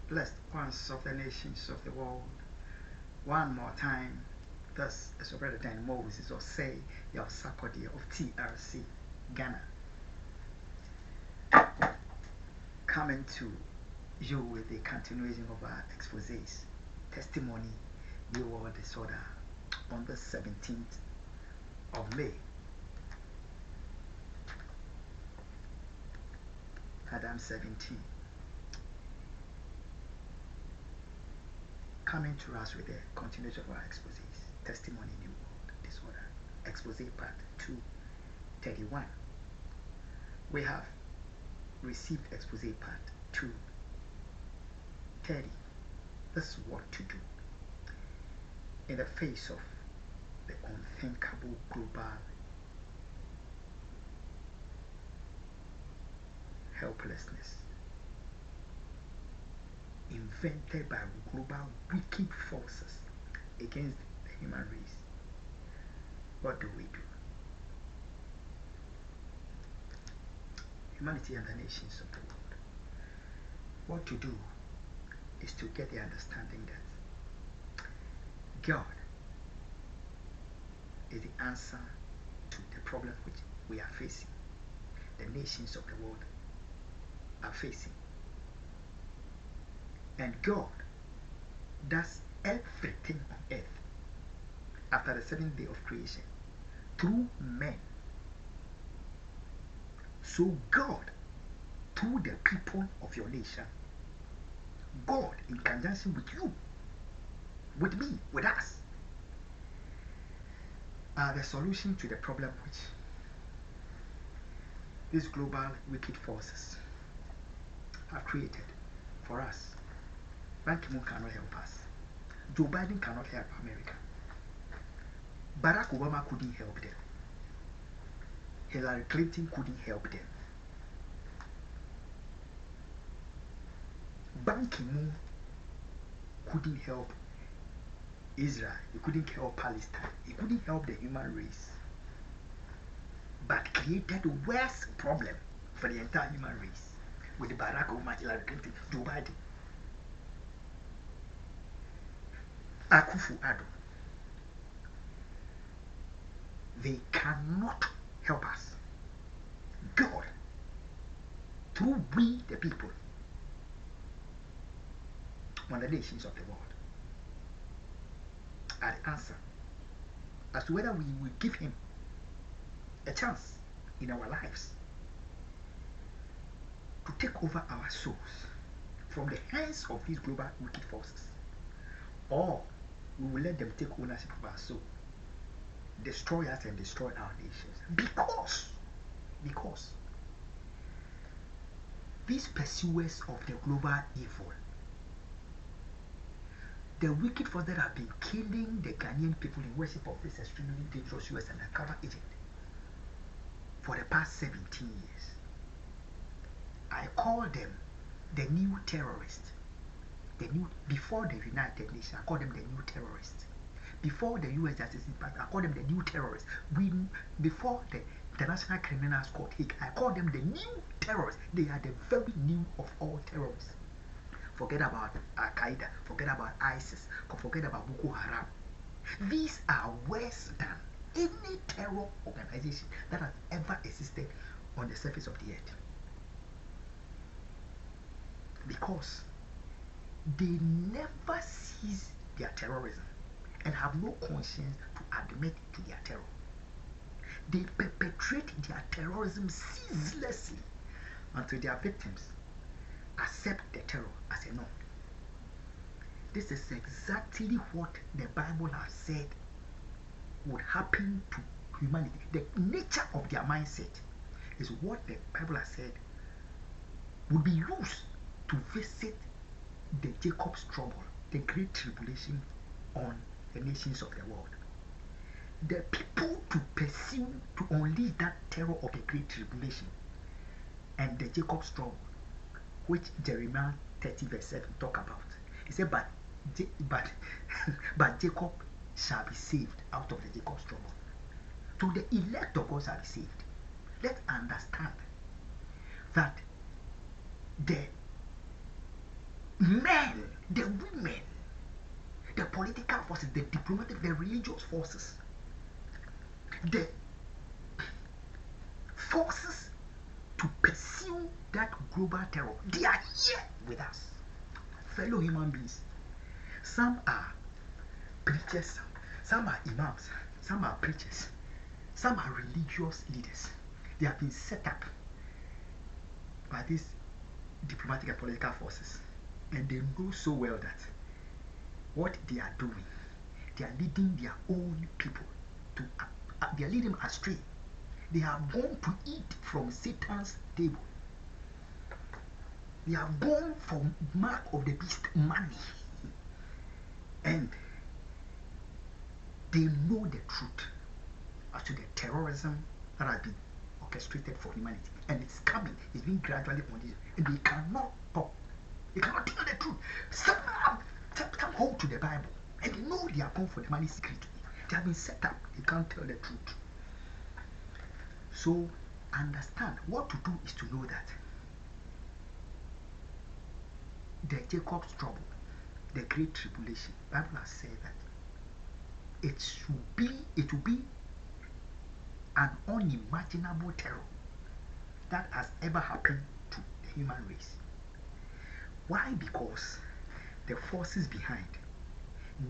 Blessed ones of the nations of the world. One more time, thus as a brother Dan Moses or say your Sakodi of TRC Ghana. Coming to you with the continuation of our exposés, testimony, reward disorder on the 17th of May. Adam 17. Coming to us with the continuation of our exposés, testimony, new world disorder, expose part 231. We have received expose part 230. This is what to do in the face of the unthinkable global helplessness invented by global wicked forces against the human race. What do we do? Humanity and the nations of the world. What to do is to get the understanding that God is the answer to the problem which we are facing, the nations of the world are facing. And God does everything on earth after the 7th day of creation through men. So God, through the people of your nation, God in conjunction with you, with me, with us, are the solution to the problem which these global wicked forces have created for us. Ban Ki-moon cannot help us. Joe Biden cannot help America. Barack Obama couldn't help them. Hillary Clinton couldn't help them. Ban Ki-moon couldn't help Israel. He couldn't help Palestine. He couldn't help the human race. But created the worst problem for the entire human race with Barack Obama, Hillary Clinton, Joe Biden. Akufo, Addo. They cannot help us. God, through we the people, on the nations of the world, are the answer as to whether we will give him a chance in our lives to take over our souls from the hands of these global wicked forces, or we will let them take ownership of our soul, destroy us and destroy our nations. Because these pursuers of the global evil, the wicked forces that have been killing the Ghanaian people in worship of this extremely dangerous US undercover agent for the past 17 years, I call them the new terrorists. Before the United Nations, I call them the new terrorists. Before the US Justice Department, I call them the new terrorists. Before the International Criminal Court, I call them the new terrorists. They are the very new of all terrorists. Forget about Al-Qaeda, forget about ISIS, forget about Boko Haram. These are worse than any terror organization that has ever existed on the surface of the earth. Because they never cease their terrorism and have no conscience to admit to their terror. They perpetrate their terrorism ceaselessly until their victims accept the terror as a norm. This is exactly what the Bible has said would happen to humanity. The nature of their mindset is what the Bible has said would be used to visit the Jacob's trouble, the great tribulation on the nations of the world. The people to pursue, to unleash that terror of the great tribulation and the Jacob's trouble, which Jeremiah 30 verse 7 talk about. He said, but Jacob shall be saved out of the Jacob's trouble. So the elect of God shall be saved. Let's understand that the men, the women, the political forces, the diplomatic, the religious forces, the forces to pursue that global terror, they are here with us, fellow human beings. Some are preachers, some are imams, some are preachers, some are religious leaders. They have been set up by these diplomatic and political forces, and they know so well that what they are doing, they are leading their own people to, they are leading them astray. They have gone to eat from Satan's table. They have gone for mark of the beast money, and they know the truth as to the terrorism that has been orchestrated for humanity, and it's coming. It's being gradually on this, and they cannot talk. They cannot tell the truth. Some hold to the Bible, and they know they are going for the money secretly. They have been set up. They can't tell the truth. So understand, what to do is to know that the Jacob's trouble, the great tribulation, Bible has said that it will be an unimaginable terror that has ever happened to the human race. Why? Because the forces behind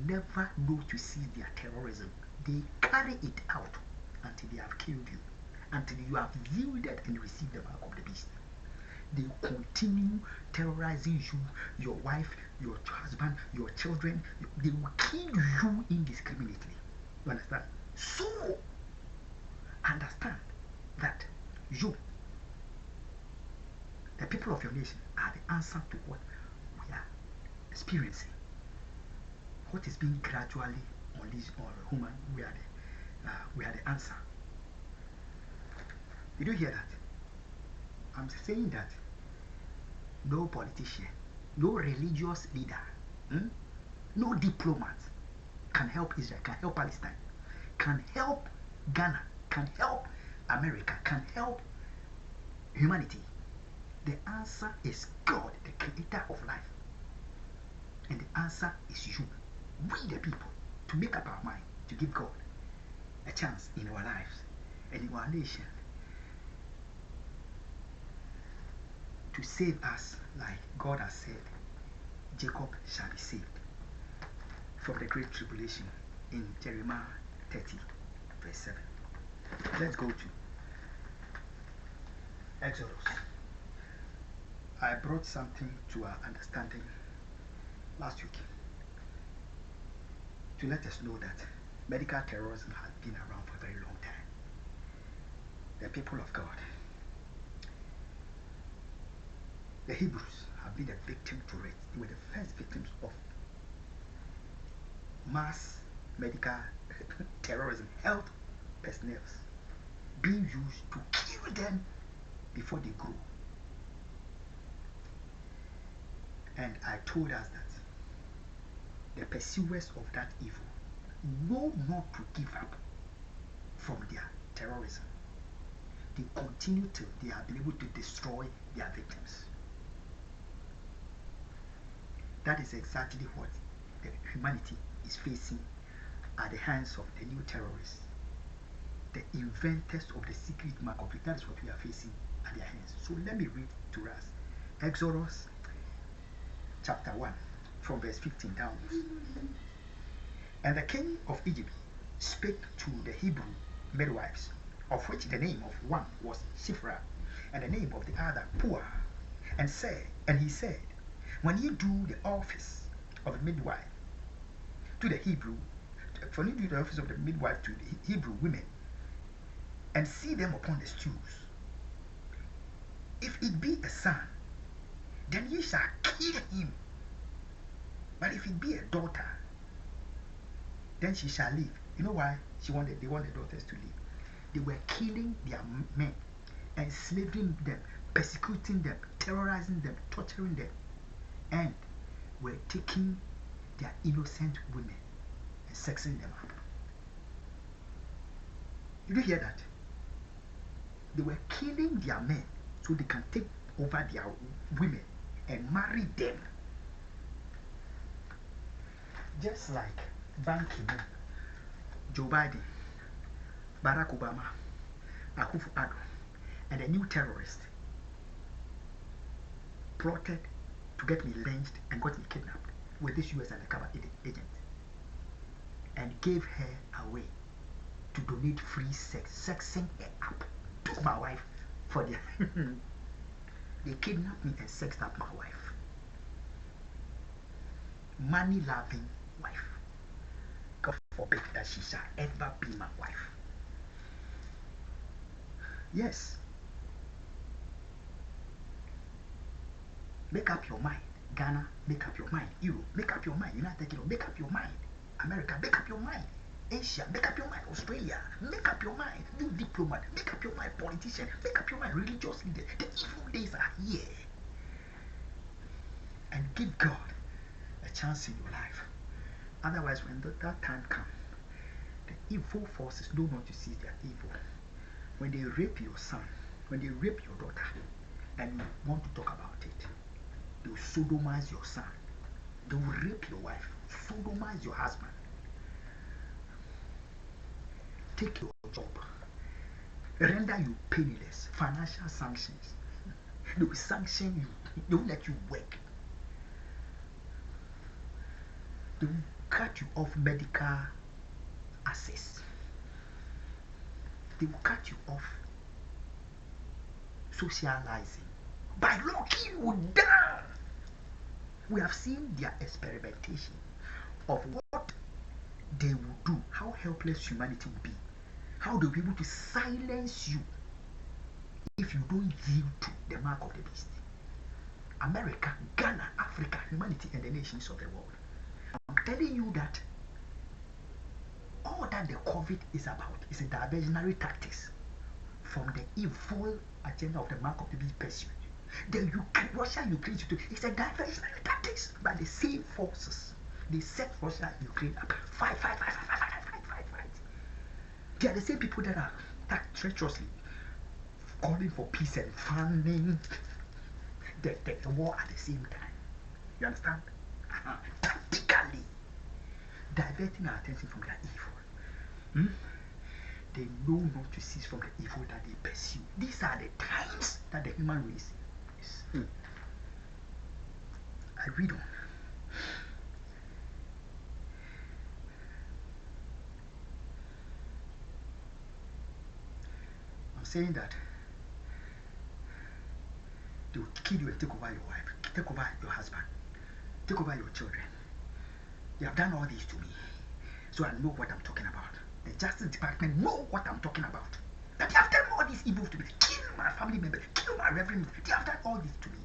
never know to cease their terrorism. They carry it out until they have killed you, until you have yielded and received the mark of the beast. They continue terrorizing you, your wife, your husband, your children. They will kill you indiscriminately. You understand? So understand that you, the people of your nation, are the answer to what we are experiencing. What is being gradually unleashed on human, we are the answer. Did you hear that? I'm saying that no politician, no religious leader, no diplomat can help Israel, can help Palestine, can help Ghana, can help America, can help humanity. The answer is God, the creator of life. And the answer is you, we the people, to make up our mind, to give God a chance in our lives and in our nation, to save us like God has said, Jacob shall be saved from the great tribulation in Jeremiah 30 verse 7. Let's go to Exodus. I brought something to our understanding last week to let us know that medical terrorism has been around for a very long time. The people of God, the Hebrews, have been a victim to it. They were the first victims of mass medical terrorism, health personnel being used to kill them before they grow. And I told us that the pursuers of that evil know not to give up from their terrorism. They continue till they are able to destroy their victims. That is exactly what the humanity is facing at the hands of the new terrorists, the inventors of the secret mark of it. That is what we are facing at their hands. So let me read to us Exodus chapter 1 from verse 15 downwards. And the king of Egypt spake to the Hebrew midwives, of which the name of one was Shiphrah, and the name of the other Puah, and he said, when you do the office of a midwife to the Hebrew, when you do the office of the midwife to the Hebrew women, and see them upon the stools, if it be a son, then ye shall kill him. But if it be a daughter, then she shall live. You know why they want the daughters to live? They were killing their men, enslaving them, persecuting them, terrorizing them, torturing them, and were taking their innocent women and sexing them up. Did you hear that? They were killing their men so they can take over their women and marry them Just like Ban Ki-moon, Joe Biden, Barack Obama, Akufo Addo, and a new terrorist plotted to get me lynched and got me kidnapped with this US undercover agent and gave her away to donate free sex, sexing her up. Took my wife for their they kidnapped me and sexed up my wife. Money loving wife. God forbid that she shall ever be my wife. Yes. Make up your mind. Ghana, make up your mind. Europe, make up your mind. United Kingdom, make up your mind. America, make up your mind. Asia, make up your mind. Australia, make up your mind. You diplomat, make up your mind. Politician, make up your mind. Religious leader, the evil days are here. And give God a chance in your life. Otherwise, when that time comes, the evil forces know not to cease their evil. When they rape your son, when they rape your daughter, and you want to talk about it, they will sodomize your son. They will rape your wife, sodomize your husband. Take your job, render you penniless, financial sanctions. They will sanction you, they will let you work. They will cut you off medical access. They will cut you off socializing by locking you down. We have seen their experimentation of what they will do, how helpless humanity will be, how they'll be able to silence you if you don't yield to the mark of the beast. America, Ghana, Africa, humanity, and the nations of the world. I'm telling you that all that the COVID is about is a diversionary tactics from the evil agenda of the mark of the beast pursuit. The Russia-Ukraine situation is a diversionary tactics by the same forces. They set Russia and Ukraine up. Fight. They are the same people that are treacherously calling for peace and funding the war at the same time. You understand? Tactically diverting our attention from their evil. They know not to cease from the evil that they pursue. These are the times that the human race is. I read on. I'm saying that they will kill you and take over your wife, take over your husband, take over your children. They have done all this to me, so I know what I'm talking about. The Justice Department know what I'm talking about. That they have done all these evils to me, kill my family members, kill my reverend. They have done all this to me,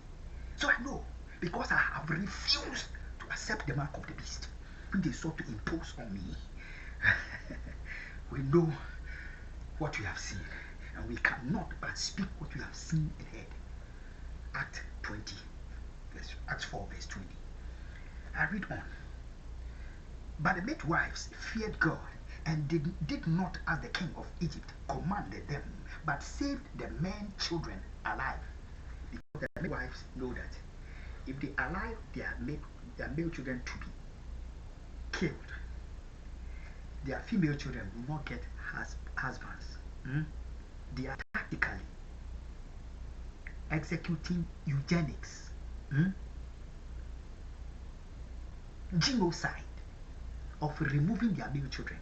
so I know, because I have refused to accept the mark of the beast, which they sought to impose on me. We know what we have seen, and we cannot but speak what we have seen and heard. Act 20, Acts 4, verse 20. I read on. But the midwives feared God and did not, as the king of Egypt commanded them, but saved the men children alive. Because the midwives know that if they allow their male children to be killed, their female children will not get husbands. They are tactically executing eugenics, genocide of removing their male children.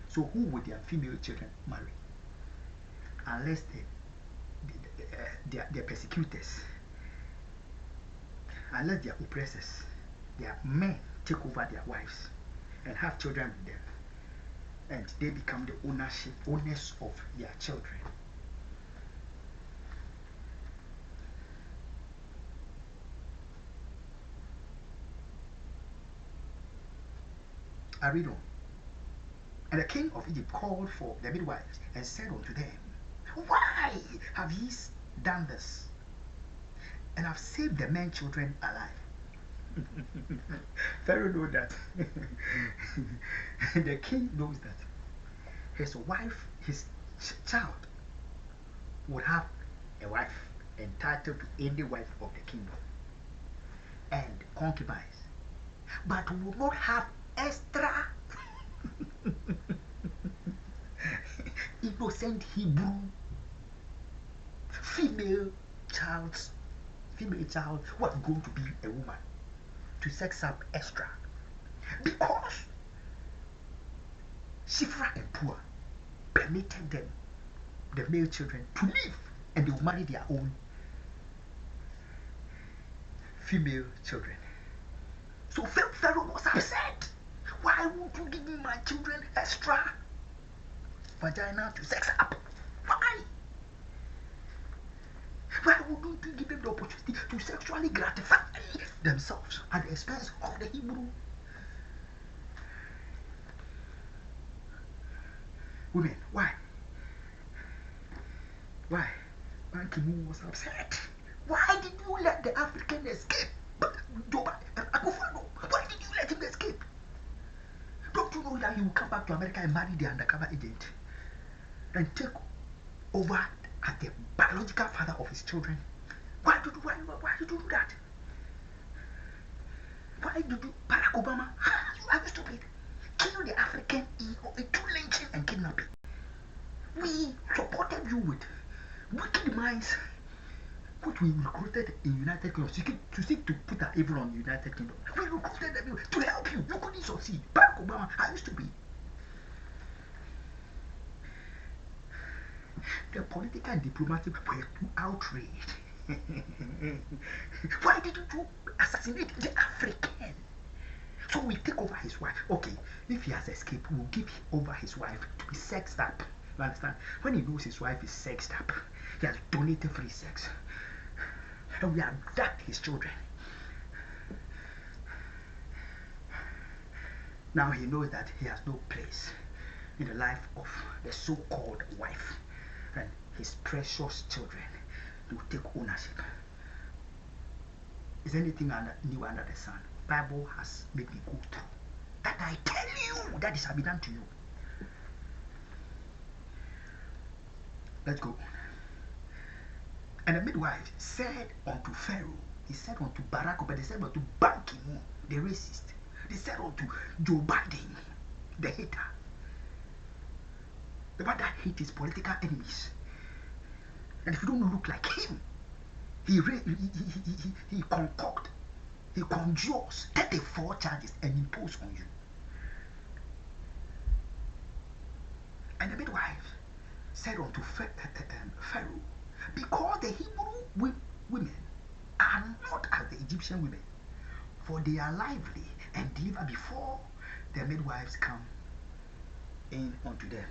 So who would their female children marry? Unless their persecutors, unless their oppressors, their men take over their wives and have children with them, and they become the owners of their children. I read on. And the king of Egypt called for the midwives and said unto them, why have ye done this? And have saved the men children alive. Pharaoh knows that. The king knows that his wife, his child, would have a wife entitled to any wife of the kingdom and concubines, but would not have extra innocent Hebrew female child was going to be a woman to sex up extra because Shifra and Pua permitted them, the male children, to live and they will marry their own female children. So Pharaoh was upset. Why won't you give me my children extra vagina to sex up? Why? Why wouldn't you give them the opportunity to sexually gratify themselves at the expense of the Hebrew women? Why? Why? Ban Ki-moon was upset. Why did you let the African escape? Akufo, why did you let him escape? Don't you know that he will come back to America and marry the undercover agent and take over as the biological father of his children? Why did you do that? Why did you, Barack Obama? Are you stupid? Kill the African through lynching and kidnapping. We supported you with wicked minds, which we recruited in United Kingdom to seek to put our evil on the United Kingdom. We recruited them to help you. You couldn't succeed. Barack Obama, I used to be. The political and diplomatic were too outraged. Why did you assassinate the African? So we take over his wife. Okay, if he has escaped, we'll give over his wife to be sexed up. You understand? When he knows his wife is sexed up, he has donated free sex. And we abduct his children. Now he knows that he has no place in the life of the so-called wife, and his precious children will take ownership. Is anything new under the sun? Bible has made me go through that. I tell you that it shall be done to you. Let's go. And the midwife said unto Pharaoh, he said unto Barack Obama, they said unto Ban Ki-moon, the racist, they said unto Joe Biden, the hater, the one that hates his political enemies. And if you don't look like him, he conjures 34 charges and impose on you. And the midwife said unto Pharaoh, because the Hebrew women are not as the Egyptian women, for they are lively and deliver before the midwives come in unto them.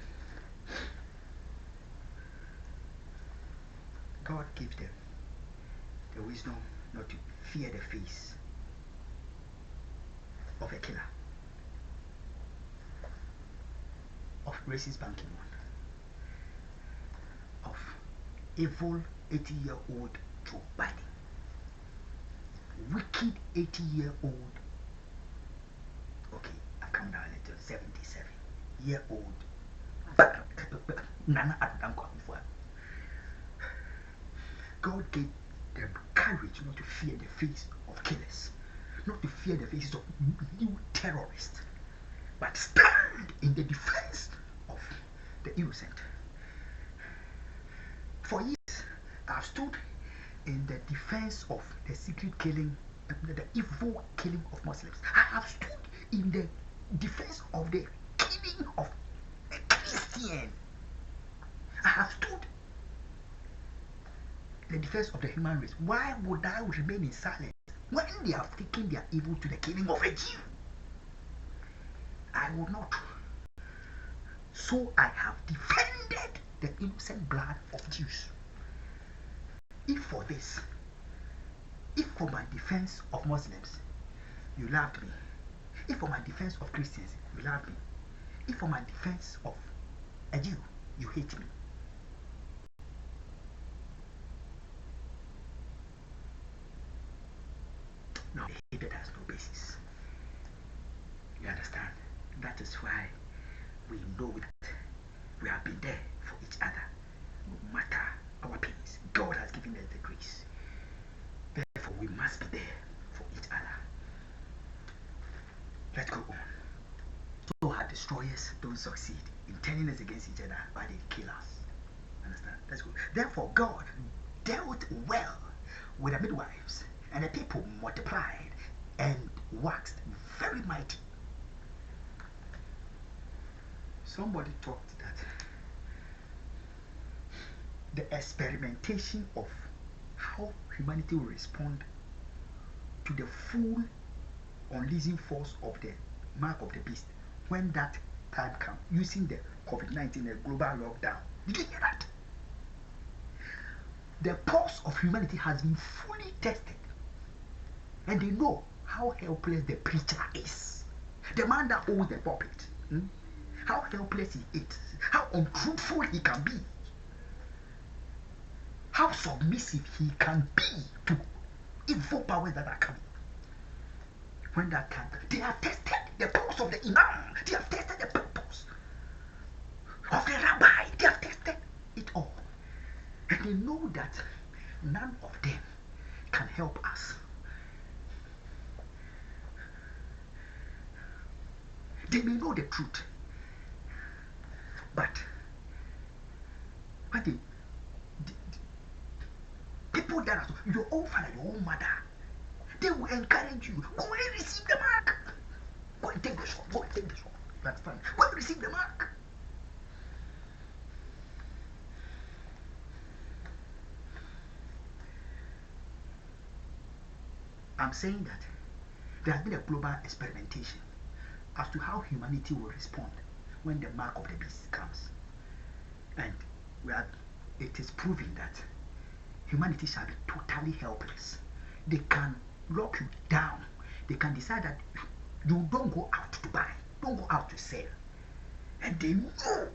God gives them the wisdom not to fear the face of a killer, of racist Ban Ki-moon, of evil 80-year-old Joe Biden, wicked 80-year-old, okay, I've come down a little, 77-year-old Nana Addo. God gave them courage not to fear the face of killers, not to fear the faces of new terrorists, but stand in the defense of the innocent. For years, I've stood in the defense of the secret killing, the evil killing of Muslims. I have stood in the defense of the killing of a Christian. I have stood in the defense of the human race. Why would I remain in silence when they have taken their evil to the killing of a Jew? I will not. So I have defended the innocent blood of Jews. If for this, if for my defense of Muslims, you loved me. If for my defense of Christians, you loved me. If for my defense of a Jew, you hate me. No, the hatred has no basis. You understand? That is why we know that we have been there for each other. No matter our pains, God has given us the grace. Therefore, we must be there for each other. Let's go on. destroyers don't succeed in turning us against each other, but they kill us. Understand? That's good. Therefore, God dealt well with the midwives, and the people multiplied and waxed very mighty. Somebody talked that the experimentation of how humanity will respond to the full unleashing force of the mark of the beast when that time comes, using the COVID-19, the global lockdown. Did you hear that? The pulse of humanity has been fully tested, and they know how helpless the preacher is, the man that holds the pulpit. How helpless he is, how untruthful he can be, how submissive he can be to evil powers that are coming. When that time, they have tested the pulse of the imam, they have tested the pulse of the rabbi, they have tested it all. And they know that none of them can help us. They may know the truth, but when the people that are your own father, your own mother, they will encourage you. Go and receive the mark. Go and take the shot. Go and take the shot. That's fine. Go and receive the mark. I'm saying that there has been a global experimentation as to how humanity will respond when the mark of the beast comes. And it is proving that humanity shall be totally helpless. They can lock you down. They can decide that you don't go out to buy, don't go out to sell. And they know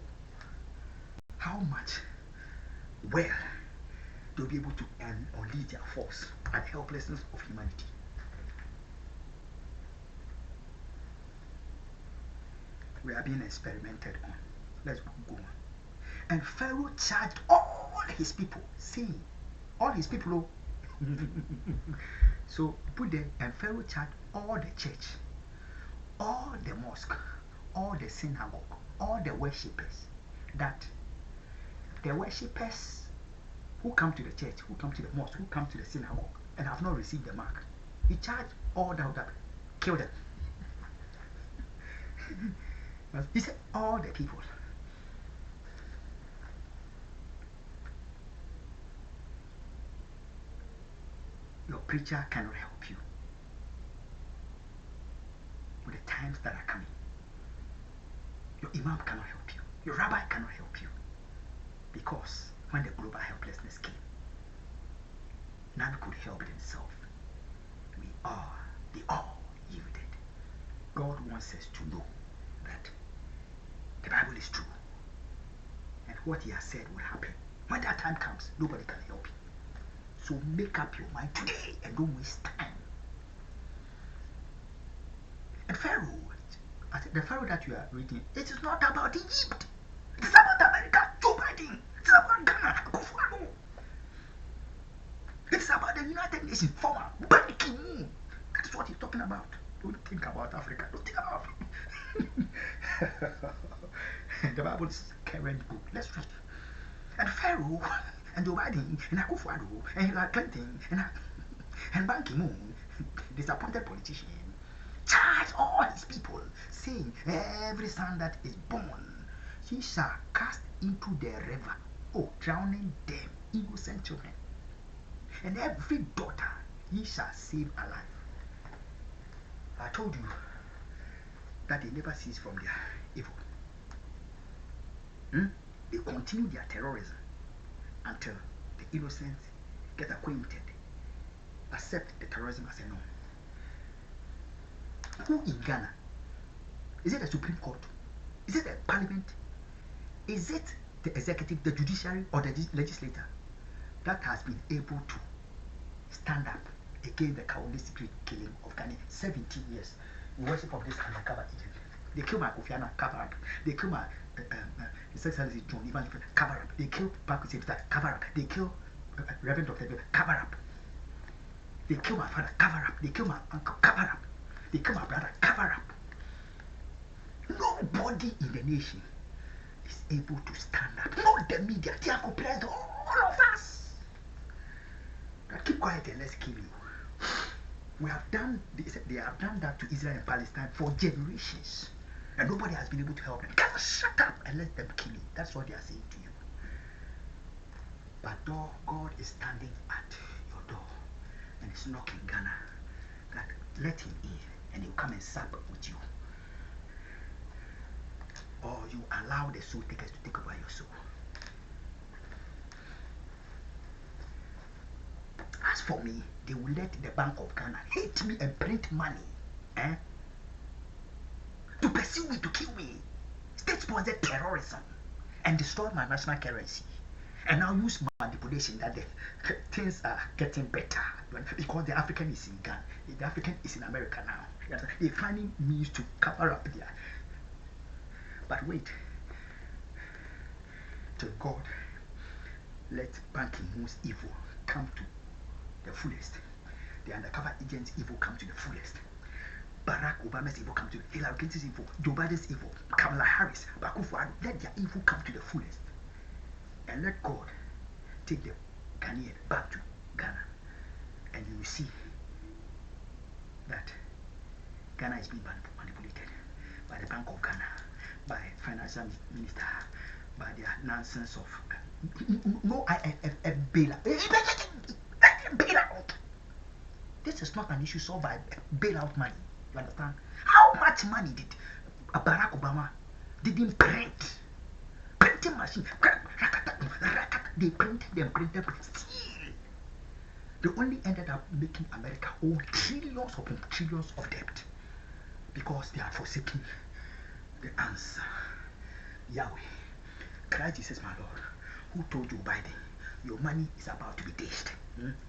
how much well they'll be able to unleash their force and helplessness of humanity. We are being experimented on. Let's go on. And Pharaoh charged all his people, saying, all his people, so put there, and Pharaoh charged all the church, all the mosque, all the synagogue, all the worshippers, that the worshippers who come to the church, who come to the mosque, who come to the synagogue, and have not received the mark, he charged all that, kill them. He said, all the people. Your preacher cannot help you with the times that are coming. Your imam cannot help you. Your rabbi cannot help you. Because when the global helplessness came, none could help themselves. They all yielded. God wants us to know that the Bible is true. And what he has said will happen. When that time comes, nobody can help you. So make up your mind today and don't waste time. And Pharaoh, the Pharaoh that you are reading, it is not about Egypt. It is about America, Joe Biden. It is about Ghana, Akufo. It is about the United Nations, former Ban Ki-moon. That is what he's talking about. Don't think about Africa. Don't think about the Bible is a current book. Let's read. And Pharaoh and Joe Biden and Akufo and Hillary Clinton and Ban Ki-moon, disappointed politician, charge all his people, saying, every son that is born, he shall cast into the river, drowning them, innocent children. And every daughter ye shall save alive. I told you that they never cease from their evil. They continue their terrorism until the innocent get acquainted, accept the terrorism as a norm. Who in Ghana? Is it the Supreme Court? Is it the Parliament? Is it the executive, the judiciary, or the legislator that has been able to stand up against the cowardly killing of Ghana? 17 years. We worship of this undercover agent. They kill my Kofi Annan, cover up. They kill my His Excellency John Ivan, cover up. They kill Paku Sefita, cover up. They kill Reverend Dr. cover up. They kill my father, cover up. They kill my uncle, cover up. They kill my brother, cover up. No nobody in the nation is able to stand up. Not the media. They have oppressed all of us. Now keep quiet and let's kill you. They have done that to Israel and Palestine for generations. And nobody has been able to help them. Just shut up and let them kill you. That's what they are saying to you. But God is standing at your door and is knocking Ghana. That let him in and he'll come and sup with you. Or you allow the soul takers to take over your soul. As for me, they will let the Bank of Ghana hate me and print money. To pursue me, to kill me. State-sponsored terrorism. And destroy my national currency. And now use manipulation that the things are getting better. Because the African is in Ghana. The African is in America now. They're finding means to cover up there. But wait. Till God let Ban Ki-moon's evil come to the fullest. The undercover agent's evil come to the fullest. Barack Obama's evil come to the Hillary Clinton's evil, Joe Biden's evil, Kamala Harris, Akufo, let their evil come to the fullest. And let God take the Ghanaian back to Ghana. And you will see that Ghana is being manipulated by the Bank of Ghana, by financial minister, by their nonsense of no IMF bailout. Bailout. This is not an issue solved by bailout money. You understand? How much money did Barack Obama didn't print? Printing machine. They printed them, still. They only ended up making America owe trillions upon trillions of debt because they had forsaken the answer. Yahweh, Christ Jesus, my Lord, who told you Biden, your money is about to be dished.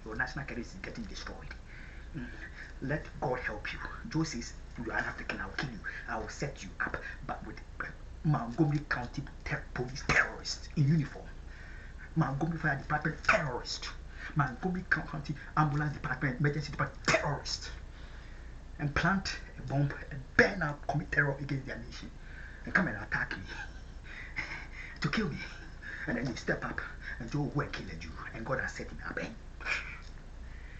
Your national currency is getting destroyed. Let God help you. Joe says, you are an African, I will kill you. I will set you up, but with Montgomery County police terrorists in uniform. Montgomery Fire Department terrorist. Montgomery County Ambulance Department, Emergency Department terrorist. And plant a bomb and burn out, commit terror against their nation. And come and attack me. To kill me. And then you step up and Joe will kill you. And God has set him up.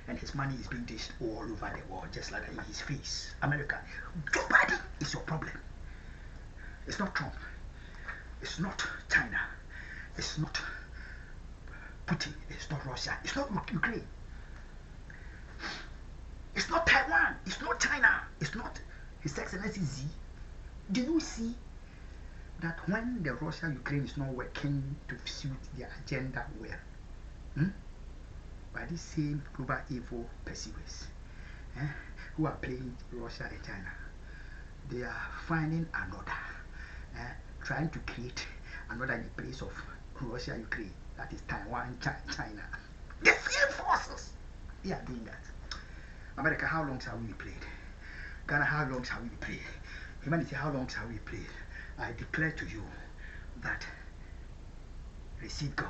And his money is being dished all over the world, just like in his face. America, Joe Biden is your problem. It's not Trump. It's not China. It's not Putin. It's not Russia. It's not Ukraine. It's not Taiwan. It's not China. It's not His Excellency Xi. Do you see that when the Russia-Ukraine is not working to suit their agenda well, by these same global evil pursuers who are playing Russia and China, they are finding another, trying to create another in the place of Russia, Ukraine, that is Taiwan, China. The same forces, they are doing that. America, how long shall we be played? Ghana, how long shall we be played? Humanity, how long shall we be played? I declare to you that receive God.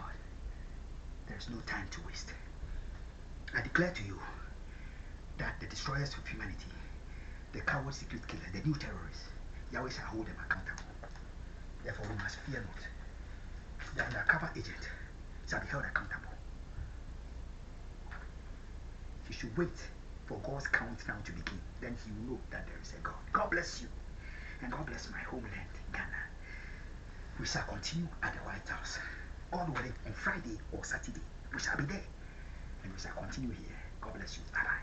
There is no time to waste. I declare to you that the destroyers of humanity, the coward secret killers, the new terrorists, Yahweh shall hold them accountable. Therefore, we must fear not. The undercover agent shall be held accountable. You should wait for God's countdown to begin. Then He will know that there is a God. God bless you. And God bless my homeland, Ghana. We shall continue at the White House. God willing, on Friday or Saturday, we shall be there. And we shall continue here. God bless you. Bye-bye.